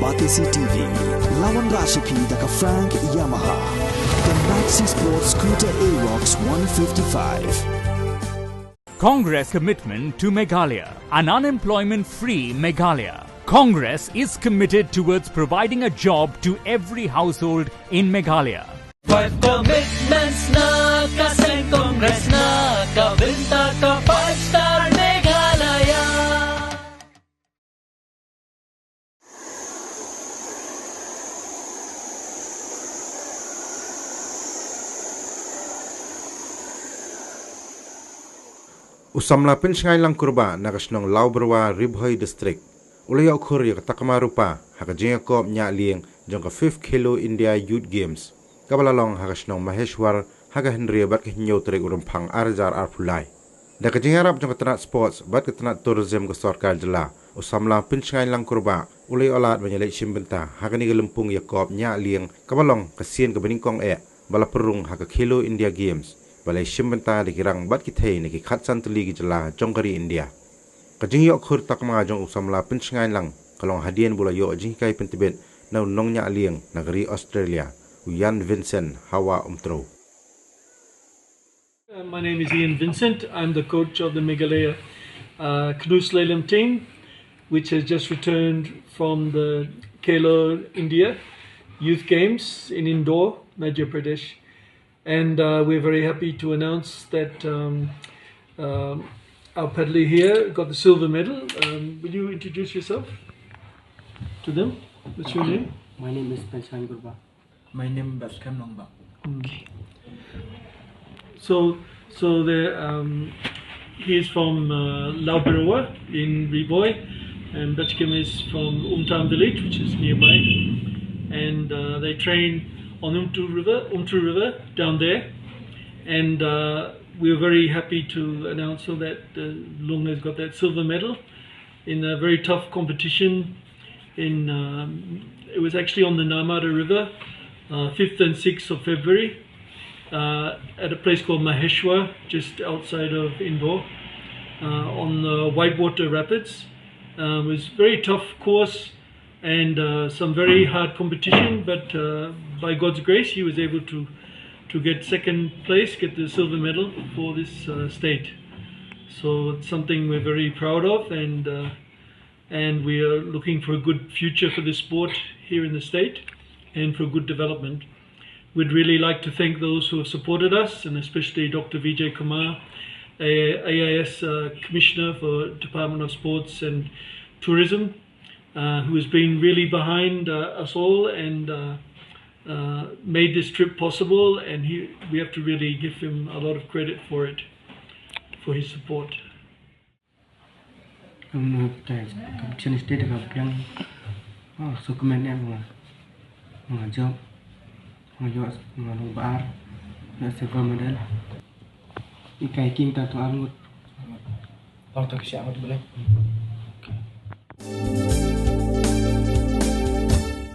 Batisi TV, Lawan Rashipi Daka Frank Yamaha, the Maxi Sports Scooter Arox 155. Congress commitment to Meghalaya, an unemployment-free Meghalaya. Congress is committed towards providing a job to every household in Meghalaya. 5 commitments na kasing Congress na kabinta ka 5-star Meghalaya. Usamla Pynshngaiñ lang Kurbah nakasnong Lauberwa Ribhoy District. Ulayaw Khur Takma rupa haka Ïakob Ñiah Lieng jong ka 5th Khelo India Youth Games. Kabalalong hakasnong Maheshwar haka Henry bat kahinyo trek urumpang arjar arpulai. Daka jingarap jong ka sports bat ka tourism ka sarkar jala. Usamla Pynshngaiñ lang Kurbah ulay olat banyalay simbenta haka ni galumpung Ïakob Ñiah Lieng kabalong kasien ka beningkong bala perung haka Khelo India Games. Balai simbenta dikirang bat kitay na kikatsan tuligi jala jongkari India. Kajing yok Khur Takma jong usamla Pynshngaiñ lang kalong hadian bula yok jing kay pentibet na unong Ñiah Lieng nagari Australia Uyan Vincent Hawa Umtro. My name is Ian Vincent. I'm the coach of the Meghalaya canoe slalom team, which has just returned from the Khelo India Youth Games in Indore, Madhya Pradesh. And we're very happy to announce that our paddler here got the silver medal. Will you introduce yourself to them? What's your name? My name is Pynshngaiñ Kurbah. My name is Khelo. Okay. So he's from Lauberwa in Riboy, and Bachkim is from Umtam village, which is nearby, and they train on Umtu River down there, and we're very happy to announce that Lieng has got that silver medal in a very tough competition. It was actually on the Narmada River, 5th and 6th of February, at a place called Maheshwar, just outside of Indore, on the Whitewater Rapids. It was a very tough course and some very hard competition, but by God's grace he was able to get second place, get the silver medal for this state. So it's something we're very proud of, and we are looking for a good future for this sport here in the state and for good development. We'd really like to thank those who have supported us, and especially Dr. Vijay Kumar, AIS Commissioner for Department of Sports and Tourism, who has been really behind us all and made this trip possible, and we have to really give him a lot of credit for it, for his support. Competition state of Lieng, so comment everyone, job, yours, bar, silver medal. Ikai kim ta to angut. Long to siya boleh.